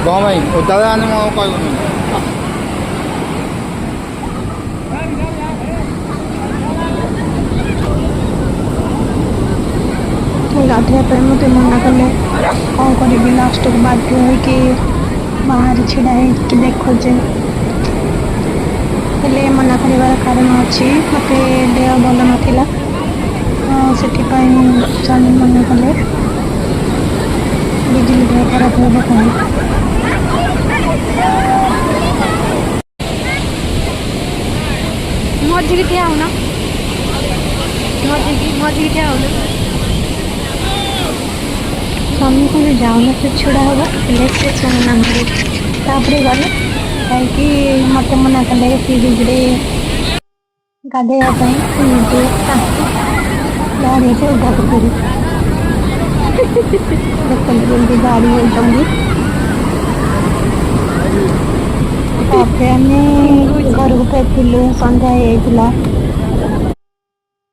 କଣ ଭାଇ ଓଦା ମାନେ ମୁଁ ଆଉ କହିବୁନି। ଗାଧୋଇବା ପାଇଁ ମୋତେ ମନା କଲେ। କ'ଣ କରିବି, ଲାଷ୍ଟକୁ ବାଧ୍ୟ ହେଇକି ବାହାରେ ଛିଡ଼ା ହେଇକି ଦେଖୁଛେ। ହେଲେ ମନା କରିବାର କାରଣ ଅଛି, ମୋତେ ଦେହ ଭଲ ନଥିଲା, ସେଥିପାଇଁ ସ୍ୱାମୀ ମନା କଲେ। ବିଜୁଳି ଦେହ ଖରାପ ହେବ କାହିଁ। ମଝିକି ଠିଆ ହଉନ, ମଝିକି ଠିଆ ହଉନ। ସ୍ୱାମୀ କହିଲେ ଯାଉନ, ସେ ଛିଡ଼ା ହବ, ହେଲେ ସେ ଶୁଣୁନାହାନ୍ତି। ତାପରେ ଗଲେ, ଯାଇକି ମୋତେ ମନା କଲେ ସି ବିଚ୍ରେ ଗାଧୋଇବା ପାଇଁ। ନିଜେ ତାଙ୍କେ ଗାଡ଼ିରେ ଓଦା କରିଦେବେ। ଦେଖନ୍ତୁ କେମିତି ଗାଡ଼ି ହଉଛନ୍ତି। ତାପରେ ଆମେ ଘରକୁ ଫେରିଥିଲୁ, ସନ୍ଧ୍ୟା ହେଇଯାଇଥିଲା।